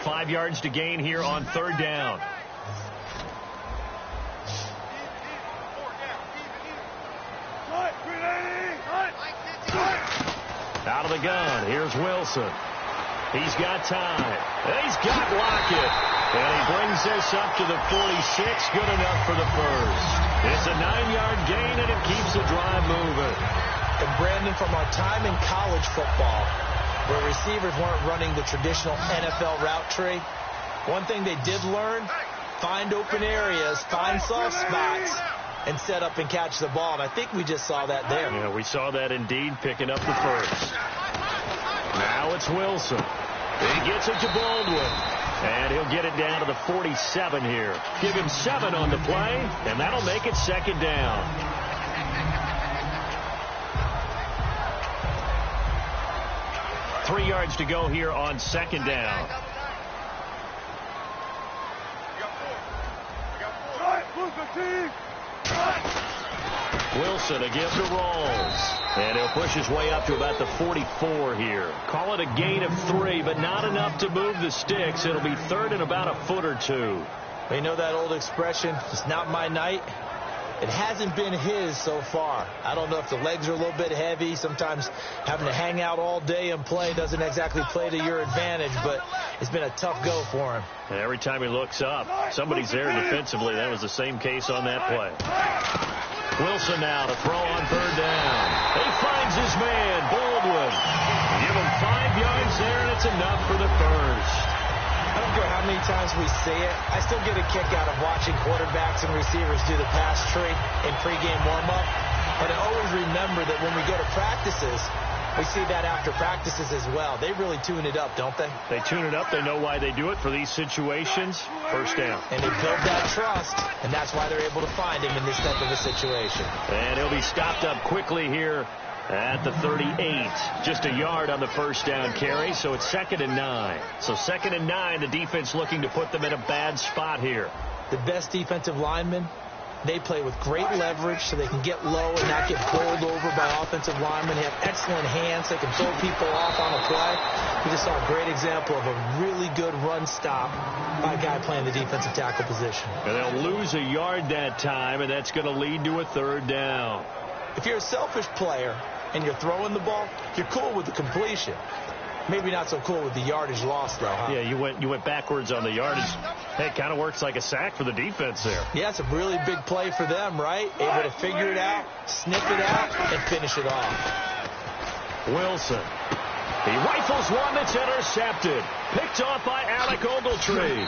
5 yards to gain here on third down. Out of the gun, here's Wilson. He's got time. And he's got Lockett. And he brings this up to the 46. Good enough for the first. It's a 9-yard gain, and it keeps the drive moving. And Brandon, from our time in college football, where receivers weren't running the traditional NFL route tree, one thing they did learn, find open areas, find soft spots, and set up and catch the ball. And I think we just saw that there. Yeah, we saw that indeed, picking up the first. Now it's Wilson. He gets it to Baldwin. And he'll get it down to the 47 here. Give him 7 on the play, and that'll make it second down. Three yards to go here on second down. Wilson again to Rawls. And he'll push his way up to about the 44 here. Call it a gain of 3, but not enough to move the sticks. It'll be third and about a foot or two. You know that old expression, it's not my night? It hasn't been his so far. I don't know if the legs are a little bit heavy. Sometimes having to hang out all day and play doesn't exactly play to your advantage, but it's been a tough go for him. And every time he looks up, somebody's there defensively. That was the same case on that play. Wilson now to throw on third down. He finds his man, Baldwin. Give him 5 yards there, and it's enough for the first. I don't care how many times we see it. I still get a kick out of watching quarterbacks and receivers do the pass tree in pregame warm-up. But I always remember that when we go to practices, we see that after practices as well. They really tune it up, don't they? They tune it up. They know why they do it for these situations. First down. And they build that trust, and that's why they're able to find him in this type of a situation. And he'll be stopped up quickly here at the 38. Just a yard on the first down carry, so it's 2nd and 9. So 2nd and 9, the defense looking to put them in a bad spot here. The best defensive linemen, they play with great leverage so they can get low and not get bowled over by offensive linemen. They have excellent hands. They can throw people off on a play. We just saw a great example of a really good run stop by a guy playing the defensive tackle position. And they'll lose a yard that time, and that's going to lead to a third down. If you're a selfish player and you're throwing the ball, you're cool with the completion. Maybe not so cool with the yardage loss, though, huh? Yeah, you went backwards on the yardage. Hey, it kind of works like a sack for the defense there. Yeah, it's a really big play for them, right? Able to figure it out, sniff it out, and finish it off. Wilson. He rifles one that's intercepted. Picked off by Alec Ogletree.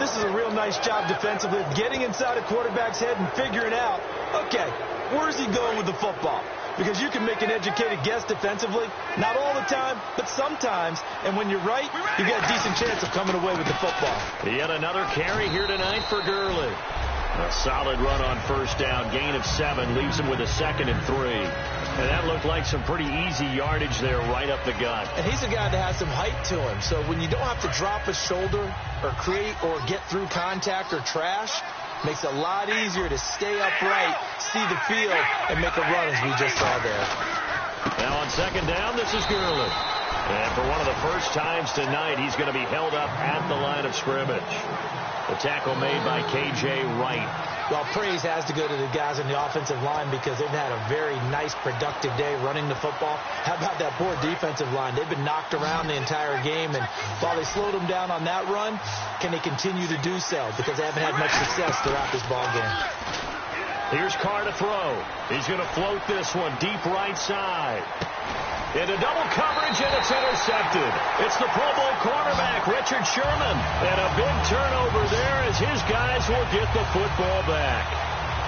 This is a real nice job defensively of getting inside a quarterback's head and figuring out, okay, where's he going with the football? Because you can make an educated guess defensively, not all the time, but sometimes. And when you're right, you got a decent chance of coming away with the football. Yet another carry here tonight for Gurley. A solid run on first down, gain of 7, leaves him with a 2nd and 3. And that looked like some pretty easy yardage there right up the gut. And he's a guy that has some height to him. So when you don't have to drop a shoulder or create or get through contact or trash, makes it a lot easier to stay upright, see the field, and make a run as we just saw there. Now on second down, this is Gurley. And for one of the first times tonight, he's going to be held up at the line of scrimmage. The tackle made by K.J. Wright. Well, praise has to go to the guys on the offensive line because they've had a very nice, productive day running the football. How about that poor defensive line? They've been knocked around the entire game, and while they slowed them down on that run, can they continue to do so? Because they haven't had much success throughout this ball game. Here's Carr to throw. He's going to float this one deep right side. Into double coverage, and it's intercepted. It's the Pro Bowl cornerback, Richard Sherman. And a big turnover there as his guys will get the football back.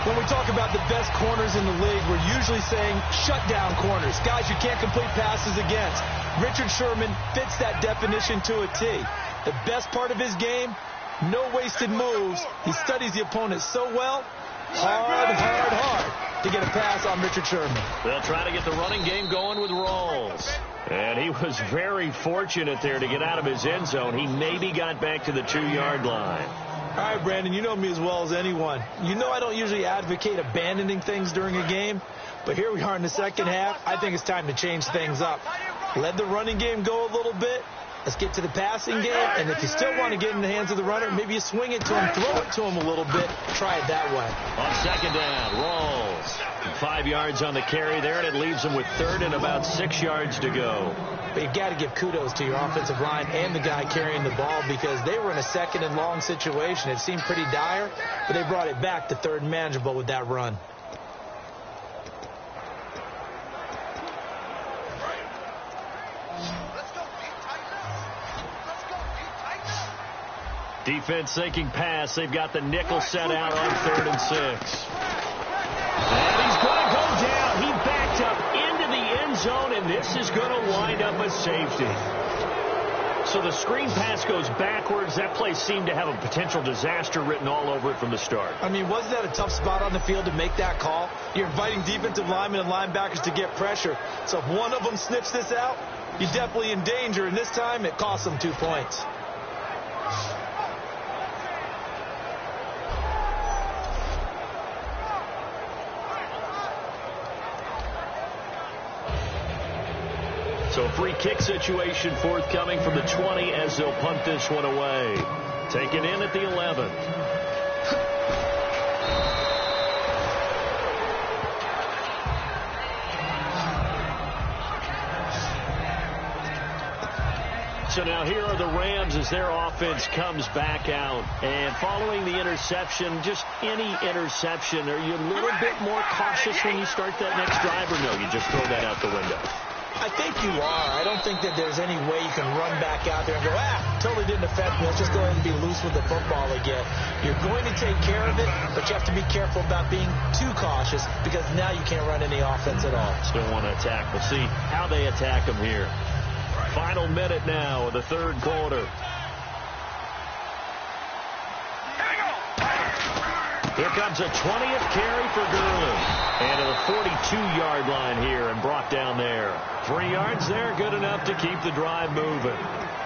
When we talk about the best corners in the league, we're usually saying shutdown corners, guys you can't complete passes against. Richard Sherman fits that definition to a T. The best part of his game, no wasted moves. He studies the opponent so well. Hard to get a pass on Richard Sherman. They'll try to get the running game going with Rawls. And he was very fortunate there to get out of his end zone. He maybe got back to the 2-yard line. All right, Brandon, you know me as well as anyone. You know I don't usually advocate abandoning things during a game, but here we are in the second half. I think it's time to change things up. Let the running game go a little bit. Let's get to the passing game, and if you still want to get in the hands of the runner, maybe you swing it to him, throw it to him a little bit, try it that way. On second down, rolls. 5 yards on the carry there, and it leaves him with third and about 6 yards to go. But you've got to give kudos to your offensive line and the guy carrying the ball because they were in a second and long situation. It seemed pretty dire, but they brought it back to third and manageable with that run. Defense sinking pass. They've got the nickel set out on 3rd and 6. And he's going to go down. He backed up into the end zone, and this is going to wind up a safety. So the screen pass goes backwards. That play seemed to have a potential disaster written all over it from the start. I mean, wasn't that a tough spot on the field to make that call? You're inviting defensive linemen and linebackers to get pressure. So if one of them sniffs this out, you're definitely in danger. And this time, it cost them 2 points. So free kick situation forthcoming from the 20 as they'll punt this one away. Taken in at the 11. So now here are the Rams as their offense comes back out. And following the interception, just any interception, are you a little bit more cautious when you start that next drive, or no, you just throw that out the window? I think you are. I don't think that there's any way you can run back out there and go, totally didn't affect me. Let's just go ahead and be loose with the football again. You're going to take care of it, but you have to be careful about being too cautious because now you can't run any offense at all. Still want to attack. We'll see how they attack them here. Final minute now of the third quarter. Here comes a 20th carry for Gurley. And to the 42-yard line here and brought down there. 3 yards there, good enough to keep the drive moving.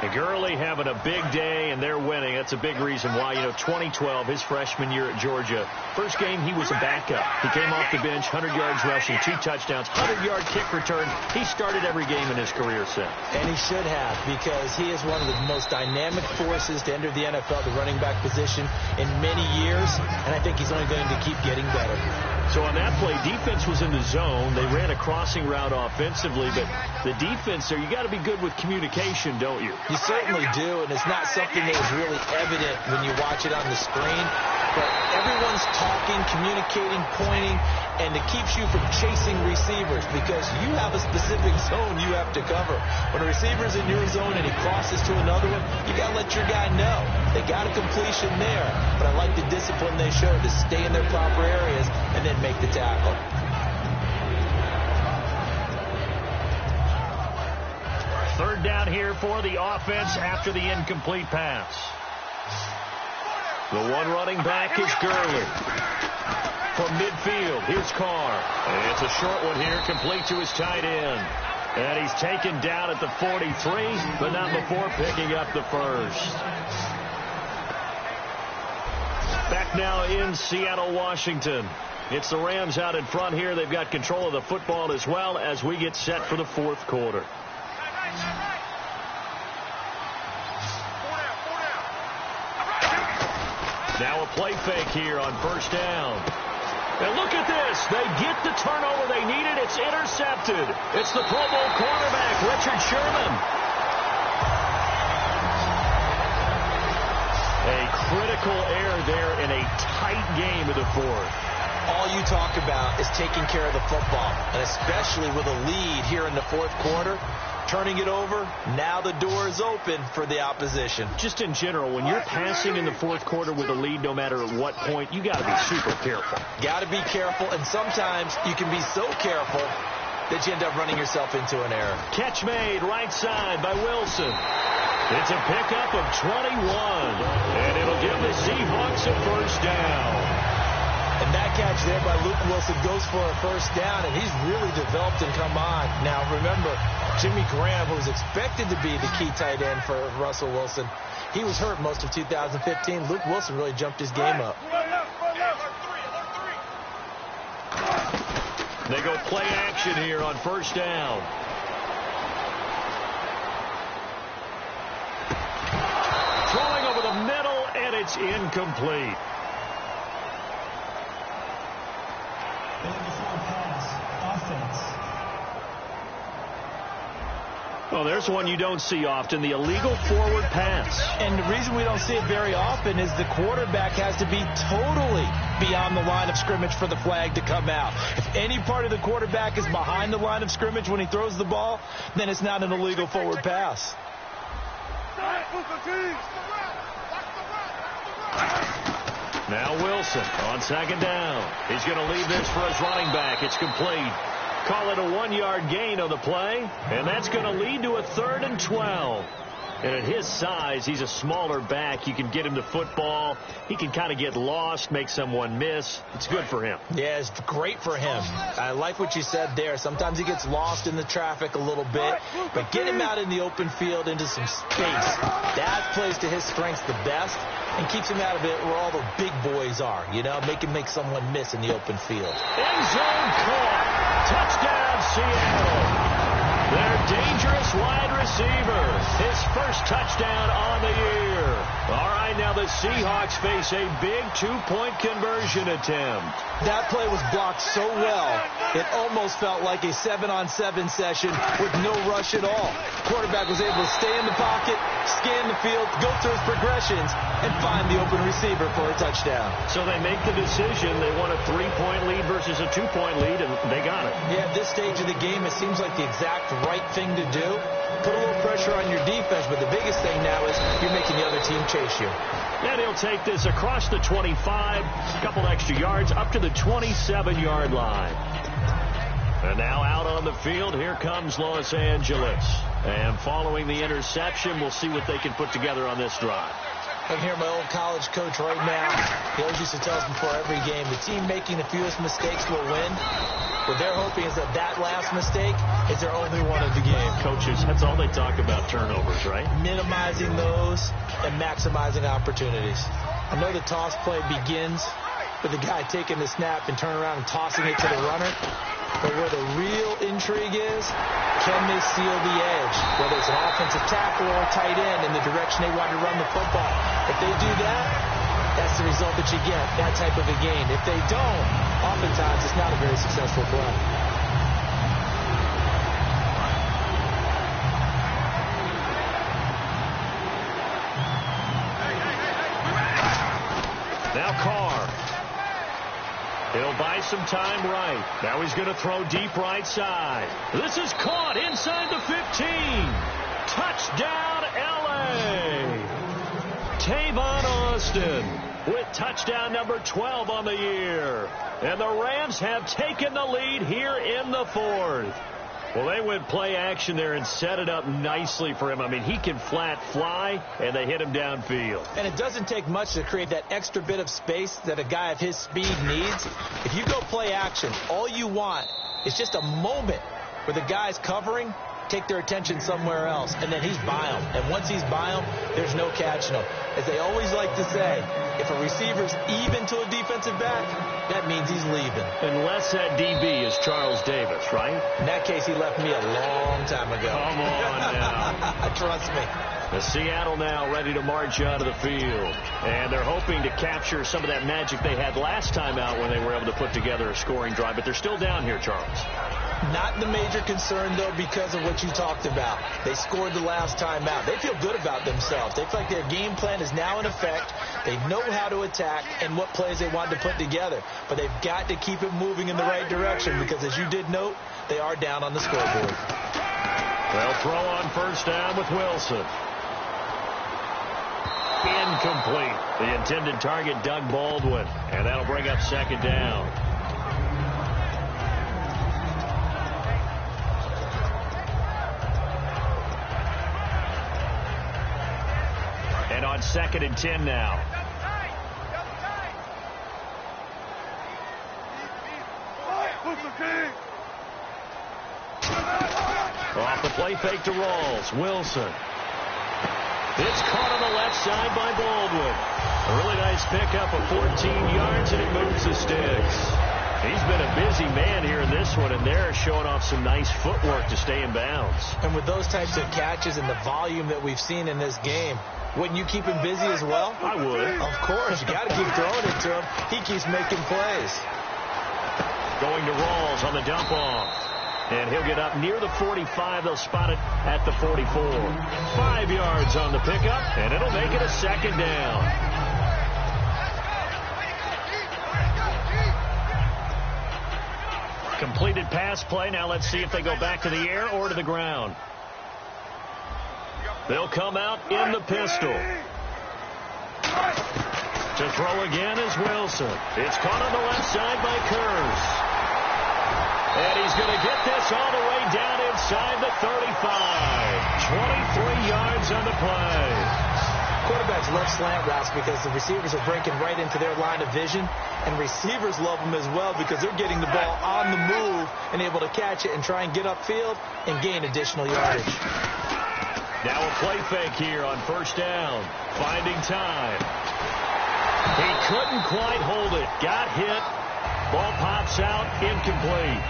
And Gurley having a big day, and they're winning. That's a big reason why. 2012, his freshman year at Georgia, first game he was a backup. He came off the bench, 100 yards rushing, 2 touchdowns, 100-yard kick return. He started every game in his career set. And he should have, because he is one of the most dynamic forces to enter the NFL, the running back position, in many years. And I think he's only going to keep getting better. So on that play, defense was in the zone. They ran a crossing route offensively, but the defense there, you got to be good with communication, don't you? You certainly do, and it's not something that is really evident when you watch it on the screen. But everyone's talking, communicating, pointing, and it keeps you from chasing receivers because you have a specific zone you have to cover. When a receiver's in your zone and he crosses to another one, you got to let your guy know. They got a completion there, but I like the discipline they showed to stay in their proper areas and then make the tackle. Third down here for the offense after the incomplete pass. The one running back is Gurley. From midfield, here's Carr. And it's a short one here, complete to his tight end. And he's taken down at the 43, but not before picking up the first. Back now in Seattle, Washington. It's the Rams out in front here. They've got control of the football as well as we get set for the fourth quarter. Now a play fake here on first down. And look at this. They get the turnover they needed. It's intercepted. It's the Pro Bowl cornerback, Richard Sherman. A critical error there in a tight game of the fourth. All you talk about is taking care of the football, and especially with a lead here in the fourth quarter. Turning it over, now the door is open for the opposition. Just in general, when you're passing in the fourth quarter with a lead, no matter at what point, you got to be super careful. Got to be careful, and sometimes you can be so careful that you end up running yourself into an error. Catch made right side by Wilson. It's a pickup of 21, and it'll give the Seahawks a first down. And that catch there by Luke Wilson goes for a first down, and he's really developed and come on. Now, remember, Jimmy Graham, who was expected to be the key tight end for Russell Wilson, He was hurt most of 2015. Luke Wilson really jumped his game up. They go play action here on first down. Throwing over the middle, and it's incomplete. Well, there's one you don't see often, the illegal forward pass. And the reason we don't see it very often is the quarterback has to be totally beyond the line of scrimmage for the flag to come out. If any part of the quarterback is behind the line of scrimmage when he throws the ball, then it's not an illegal forward pass. Now Wilson on second down. He's going to leave this for his running back. It's complete. Call it a 1-yard gain on the play, and that's going to lead to a 3rd and 12. And at his size, he's a smaller back. You can get him the football. He can kind of get lost, make someone miss. It's good for him. Yeah, it's great for him. I like what you said there. Sometimes he gets lost in the traffic a little bit, but get him out in the open field into some space. That plays to his strengths the best and keeps him out of it where all the big boys are, you know, make someone miss in the open field. End zone caught. Touchdown, Seattle. Their dangerous wide receiver. His first touchdown on the year. All right, now the Seahawks face a big 2-point conversion attempt. That play was blocked so well, it almost felt like a 7-on-7 session with no rush at all. Quarterback was able to stay in the pocket, scan the field, go through his progressions, and find the open receiver for a touchdown. So they make the decision. They want a 3-point lead versus a 2-point lead, and they got it. Yeah, at this stage of the game, it seems like the exact right thing to do. Put a little pressure on your defense, but the biggest thing now is you're making the other team chase you. And he'll take this across the 25, a couple extra yards, up to the 27-yard line. And now out on the field, here comes Los Angeles. And following the interception, we'll see what they can put together on this drive. I can hear my old college coach right now. He always used to tell us before every game, the team making the fewest mistakes will win. What they're hoping is that that last mistake is their only one of the game. Coaches, that's all they talk about, turnovers, right? Minimizing those and maximizing opportunities. I know the toss play begins with the guy taking the snap and turning around and tossing it to the runner. But where the real intrigue is, can they seal the edge? Whether it's an offensive tackle or a tight end in the direction they want to run the football. If they do that, that's the result that you get, that type of a game. If they don't, oftentimes it's not a very successful play. Now Carr. He'll buy some time right. Now he's going to throw deep right side. This is caught inside the 15. Touchdown, L.A. Tavon Austin with touchdown number 12 on the year. And the Rams have taken the lead here in the 4th. Well, they went play action there and set it up nicely for him. I mean, he can flat fly, and they hit him downfield. And it doesn't take much to create that extra bit of space that a guy of his speed needs. If you go play action, all you want is just a moment where the guy's covering, take their attention somewhere else, and then he's by him. And once he's by him, there's no catching him. As they always like to say, if a receiver's even to a defensive back, that means he's leaving. Unless that DB is Charles Davis, right? In that case, he left me a long time ago. Come on now. Trust me. The Seattle now ready to march out of the field. And they're hoping to capture some of that magic they had last time out when they were able to put together a scoring drive. But they're still down here, Charles. Not the major concern, though, because of what you talked about. They scored the last time out. They feel good about themselves. They feel like their game plan is now in effect. They know how to attack and what plays they want to put together. But they've got to keep it moving in the right direction because, as you did note, they are down on the scoreboard. They'll throw on first down with Wilson. Incomplete. The intended target, Doug Baldwin. And that'll bring up second down. And on 2nd and 10 now. Off the play fake to Rawls. Wilson. It's caught on the left side by Baldwin. A really nice pickup of 14 yards, and it moves the sticks. He's been a busy man here in this one, and they're showing off some nice footwork to stay in bounds. And with those types of catches and the volume that we've seen in this game, wouldn't you keep him busy as well? I would. Of course. You got to keep throwing it to him. He keeps making plays. Going to Rawls on the dump off. And he'll get up near the 45. They'll spot it at the 44. 5 yards on the pickup, and it'll make it a second down. Completed pass play. Now let's see if they go back to the air or to the ground. They'll come out in the pistol. To throw again is Wilson. It's caught on the left side by Kurz. And he's going to get this all the way down inside the 35. 23 yards on the play. Quarterbacks love slant routes because the receivers are breaking right into their line of vision, and receivers love them as well because they're getting the ball on the move and able to catch it and try and get upfield and gain additional yardage. Now a play fake here on first down. Finding time. He couldn't quite hold it. Got hit. Ball pops out. Incomplete.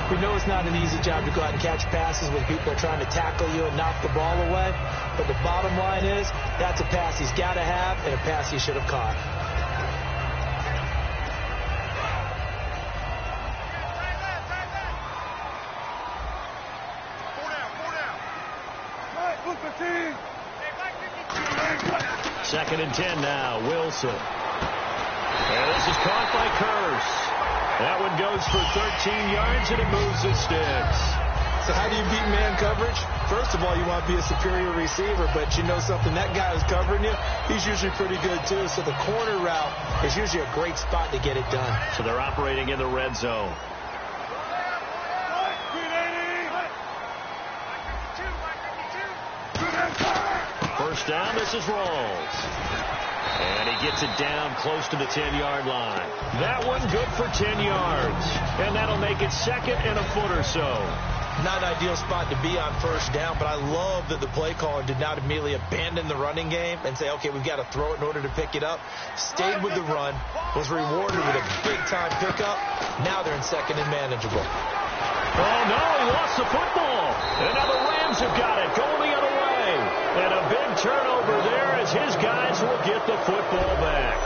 We know it's not an easy job to go out and catch passes when people are trying to tackle you and knock the ball away. But the bottom line is that's a pass he's got to have and a pass he should have caught. Second and 10 now. Wilson. And this is caught by Kurz. That one goes for 13 yards, and it moves the sticks. So how do you beat man coverage? First of all, you want to be a superior receiver, but you know something, that guy who's covering you, he's usually pretty good too. So the corner route is usually a great spot to get it done. So they're operating in the red zone. First down, this is Rawls. And he gets it down close to the 10-yard line. That one good for 10 yards. And that'll make it second and a foot or so. Not an ideal spot to be on first down, but I love that the play caller did not immediately abandon the running game and say, okay, we've got to throw it in order to pick it up. Stayed with the run, was rewarded with a big-time pickup. Now they're in second and manageable. Oh, no, he lost the football. And now the Rams have got it, going the other way. And a big turnover there as his guys will get the football back.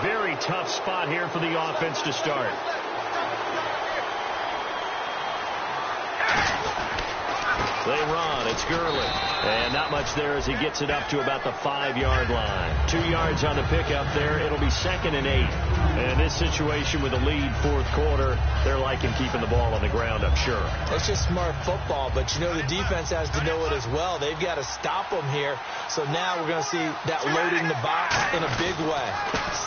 Very tough spot here for the offense to start. They run. It's Gurley. And not much there as he gets it up to about the 5-yard line. 2 yards on the pickup there. It'll be second and 8. And this situation with a lead fourth quarter, they're liking keeping the ball on the ground, I'm sure. It's just smart football, but you know the defense has to know it as well. They've got to stop them here. So now we're going to see that loading the box in a big way.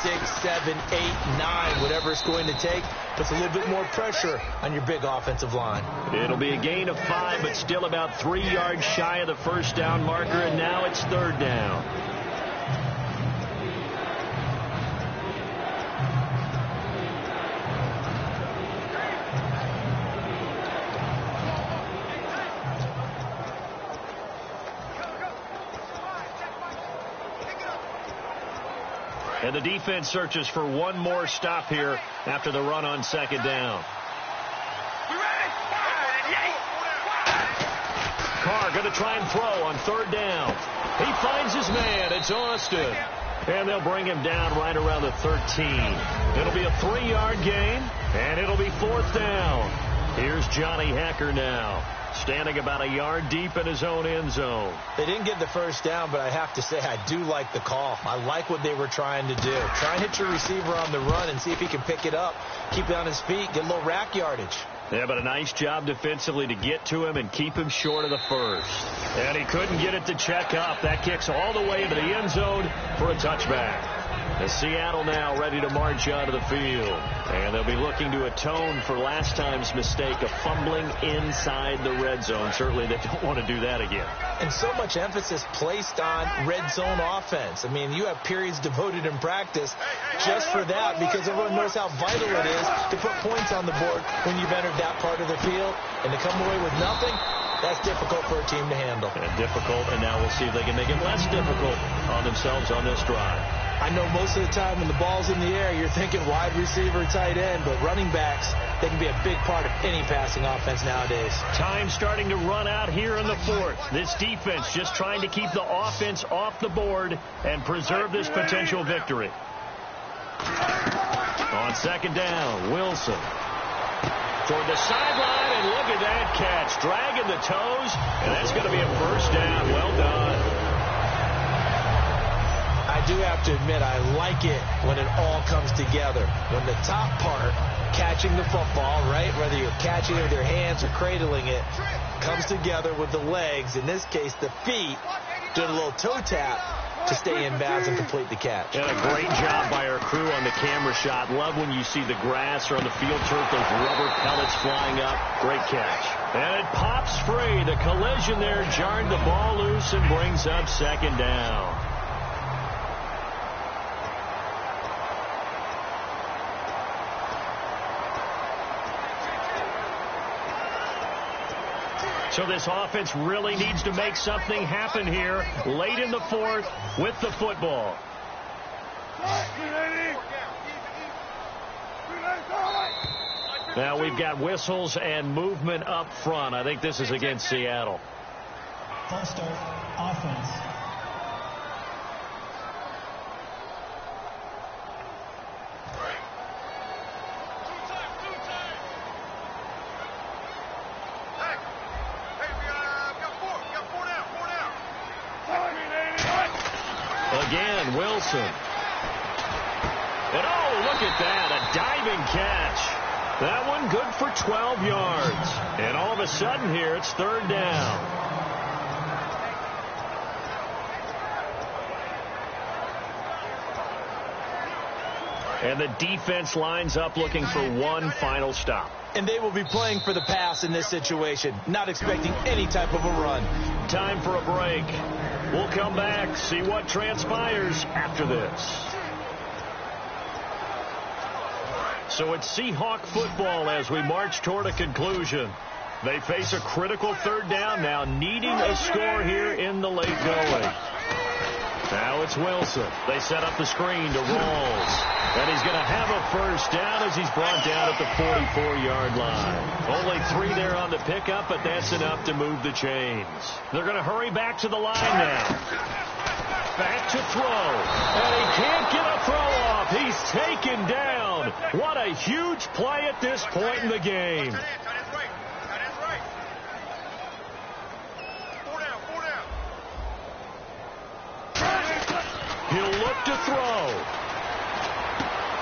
6, 7, 8, 9, whatever it's going to take. Puts a little bit more pressure on your big offensive line. It'll be a gain of 5, but still about 3 yards shy of the first down marker, and now it's third down. And the defense searches for one more stop here after the run on second down. Carr going to try and throw on third down. He finds his man. It's Austin. And they'll bring him down right around the 13. It'll be a 3-yard gain, and it'll be fourth down. Here's Johnny Hekker now, standing about a yard deep in his own end zone. They didn't get the first down, but I have to say I do like the call. I like what they were trying to do. Try and hit your receiver on the run and see if he can pick it up, keep it on his feet, get a little rack yardage. Yeah, but a nice job defensively to get to him and keep him short of the first. And he couldn't get it to check up. That kicks all the way into the end zone for a touchback. The Seattle now ready to march onto the field. And they'll be looking to atone for last time's mistake of fumbling inside the red zone. Certainly they don't want to do that again. And so much emphasis placed on red zone offense. I mean, you have periods devoted in practice just for that because everyone knows how vital it is to put points on the board when you've entered that part of the field. And to come away with nothing, that's difficult for a team to handle. And difficult, and now we'll see if they can make it less difficult on themselves on this drive. I know most of the time when the ball's in the air, you're thinking wide receiver, tight end, but running backs, they can be a big part of any passing offense nowadays. Time starting to run out here in the fourth. This defense just trying to keep the offense off the board and preserve this potential victory. On second down, Wilson toward the sideline, and look at that catch. Dragging the toes, and that's going to be a first down. Well done. I do have to admit, I like it when it all comes together. When the top part, catching the football, right, whether you're catching it with your hands or cradling it, comes together with the legs, in this case the feet, doing a little toe tap to stay in bounds and complete the catch. And a great job by our crew on the camera shot. Love when you see the grass or on the field turf, those rubber pellets flying up. Great catch. And it pops free. The collision there jarred the ball loose and brings up second down. So this offense really needs to make something happen here late in the fourth with the football. Now we've got whistles and movement up front. I think this is against Seattle. False start, offense. Again, Wilson. And oh, look at that, a diving catch. That one good for 12 yards. And all of a sudden here, it's third down. And the defense lines up looking for one final stop. And they will be playing for the pass in this situation, not expecting any type of a run. Time for a break. We'll come back, see what transpires after this. So it's Seahawk football as we march toward a conclusion. They face a critical third down now, needing a score here in the late going. Now it's Wilson. They set up the screen to Rawls. And he's going to have a first down as he's brought down at the 44-yard line. Only 3 there on the pickup, but that's enough to move the chains. They're going to hurry back to the line now. Back to throw. And he can't get a throw off. He's taken down. What a huge play at this point in the game. He'll look to throw.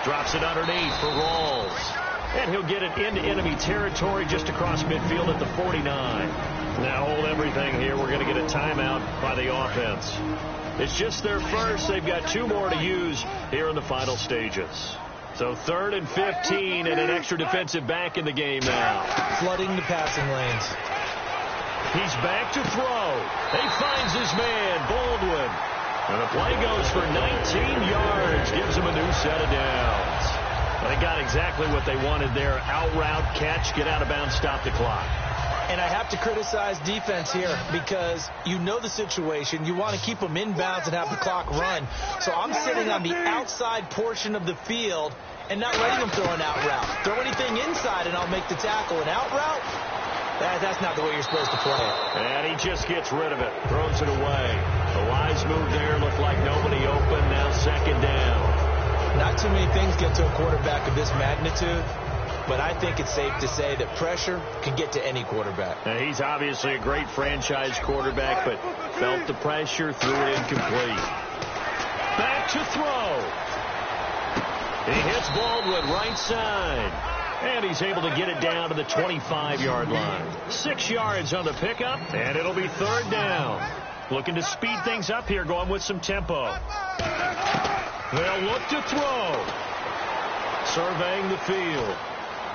Drops it underneath for Rawls. And he'll get it into enemy territory just across midfield at the 49. Now hold everything here. We're going to get a timeout by the offense. It's just their first. They've got 2 more to use here in the final stages. So 3rd and 15 and an extra defensive back in the game now. Flooding the passing lanes. He's back to throw. He finds his man, Baldwin. And the play goes for 19 yards, gives him a new set of downs. They got exactly what they wanted there. Out route, catch, get out of bounds, stop the clock. And I have to criticize defense here because you know the situation. You want to keep them in bounds and have the clock run. So I'm sitting on the outside portion of the field and not letting them throw an out route. Throw anything inside and I'll make the tackle. An out route? That's not the way you're supposed to play it. And he just gets rid of it, throws it away. The wise move there looked like nobody open. Now second down. Not too many things get to a quarterback of this magnitude, but I think it's safe to say that pressure can get to any quarterback. Now, he's obviously a great franchise quarterback, but felt the pressure, threw it incomplete. Back to throw. He hits Baldwin right side. And he's able to get it down to the 25-yard line. 6 yards on the pickup, and it'll be third down. Looking to speed things up here, going with some tempo. They'll look to throw. Surveying the field.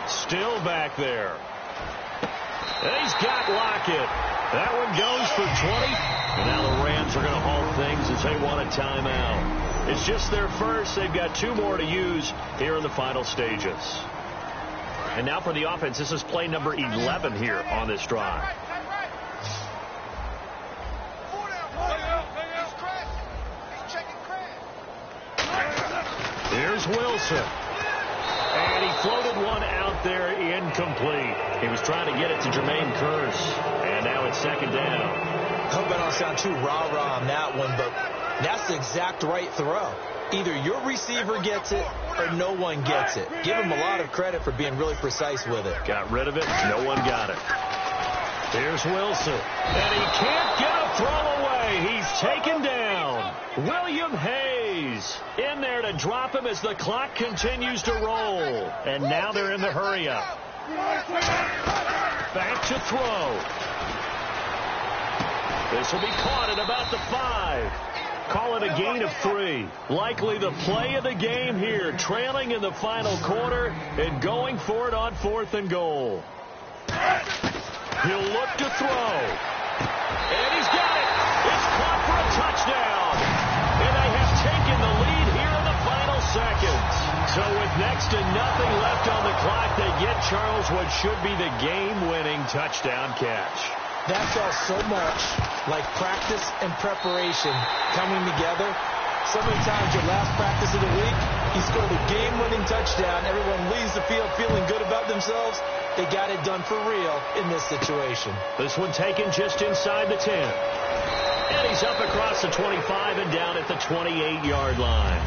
Still back there. And he's got Lockett. That one goes for 20. And now the Rams are going to halt things as they want a timeout. It's just their first. They've got 2 more to use here in the final stages. And now for the offense, this is play number 11 here on this drive. Here's Wilson. And he floated one out there incomplete. He was trying to get it to Jermaine Kearse. And now it's second down. I hope I don't sound too rah-rah on that one, but that's the exact right throw. Either your receiver gets it or no one gets it. Give him a lot of credit for being really precise with it. Got rid of it. No one got it. Here's Wilson. And he can't get a throw away. He's taken down. William Hayes in there to drop him as the clock continues to roll. And now they're in the hurry-up. Back to throw. This will be caught at about the 5. Call it a gain of 3. Likely the play of the game here, trailing in the final quarter and going for it on 4th and goal. He'll look to throw. And he's got it. It's caught for a touchdown. And they have taken the lead here in the final seconds. So with next to nothing left on the clock, they get Charles what should be the game-winning touchdown catch. That felt so much like practice and preparation coming together. So many times your last practice of the week, he scored a game-winning touchdown. Everyone leaves the field feeling good about themselves. They got it done for real in this situation. This one taken just inside the 10. And he's up across the 25 and down at the 28-yard line.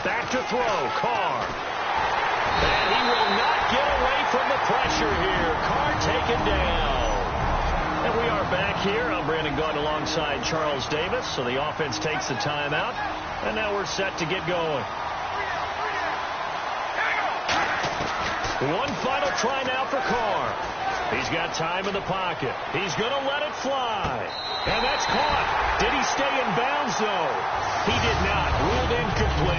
Back to throw, Carr. And he will not get away from the pressure here. Carr taken down. And we are back here. I'm Brandon Gaudin alongside Charles Davis. So the offense takes the timeout. And now we're set to get going. One final try now for Carr. He's got time in the pocket. He's going to let it fly. And that's caught. Did he stay in bounds, though? He did not. Ruled incomplete.